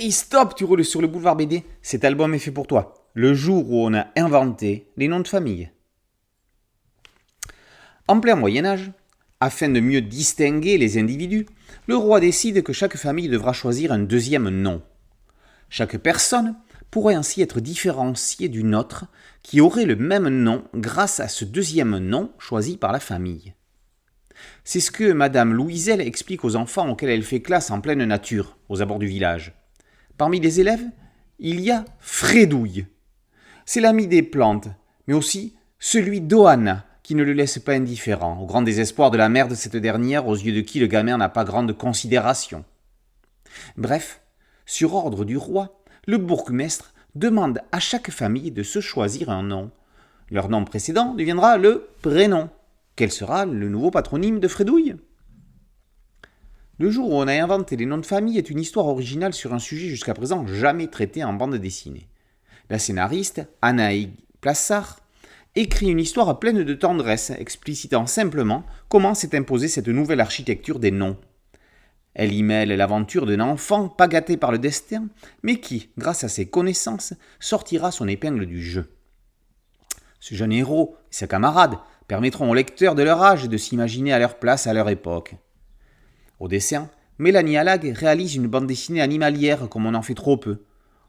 Hey, stop, tu roules sur le boulevard BD. Cet album est fait pour toi. Le jour où on a inventé les noms de famille. En plein Moyen-Âge, afin de mieux distinguer les individus, le roi décide que chaque famille devra choisir un deuxième nom. Chaque personne pourrait ainsi être différenciée d'une autre qui aurait le même nom grâce à ce deuxième nom choisi par la famille. C'est ce que Madame Louiselle explique aux enfants auxquels elle fait classe en pleine nature, aux abords du village. Parmi les élèves, il y a Fredouille. C'est l'ami des plantes, mais aussi celui d'Ohana, qui ne le laisse pas indifférent, au grand désespoir de la mère de cette dernière, aux yeux de qui le gamin n'a pas grande considération. Bref, sur ordre du roi, le bourgmestre demande à chaque famille de se choisir un nom. Leur nom précédent deviendra le prénom. Quel sera le nouveau patronyme de Fredouille ? Le jour où on a inventé les noms de famille est une histoire originale sur un sujet jusqu'à présent jamais traité en bande dessinée. La scénariste, Anaïg Plassard, écrit une histoire pleine de tendresse, explicitant simplement comment s'est imposée cette nouvelle architecture des noms. Elle y mêle l'aventure d'un enfant pas gâté par le destin, mais qui, grâce à ses connaissances, sortira son épingle du jeu. Ce jeune héros et ses camarades permettront aux lecteurs de leur âge de s'imaginer à leur place à leur époque. Au dessin, Mélanie Allag réalise une bande dessinée animalière comme on en fait trop peu.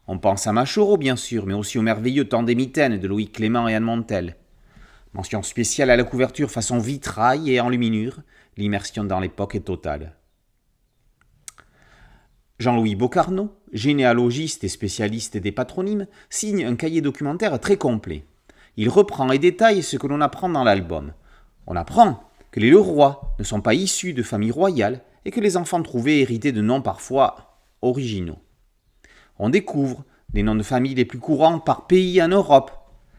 On pense à Machoro bien sûr, mais aussi au merveilleux Temps des Mitaines de Loïc Clément et Anne Montel. Mention spéciale à la couverture façon vitrail et enluminure, l'immersion dans l'époque est totale. Jean-Louis Bocarno, généalogiste et spécialiste des patronymes, signe un cahier documentaire très complet. Il reprend et détaille ce que l'on apprend dans l'album. On apprend que les Leroy ne sont pas issus de familles royales et que les enfants trouvés héritaient de noms parfois originaux. On découvre les noms de famille les plus courants par pays en Europe.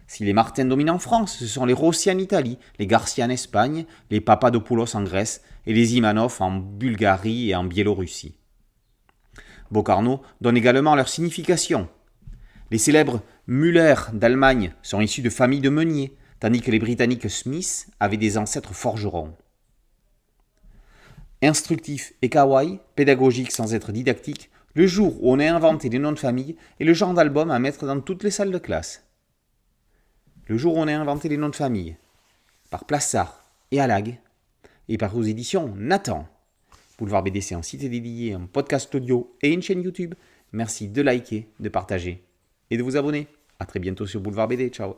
Si les Martin dominent en France, ce sont les Rossi en Italie, les Garcia en Espagne, les Papadopoulos en Grèce et les Imanov en Bulgarie et en Biélorussie. Bocarno donne également leur signification. Les célèbres Müller d'Allemagne sont issus de familles de meuniers, tandis que les Britanniques Smith avaient des ancêtres forgerons. Instructif et kawaii, pédagogique sans être didactique, le jour où on a inventé les noms de famille est le genre d'album à mettre dans toutes les salles de classe. Le jour où on a inventé les noms de famille, par Plassard et Allag, et par aux éditions Nathan. Boulevard BD, c'est un site dédié, un podcast audio et une chaîne YouTube. Merci de liker, de partager et de vous abonner. A très bientôt sur Boulevard BD. Ciao.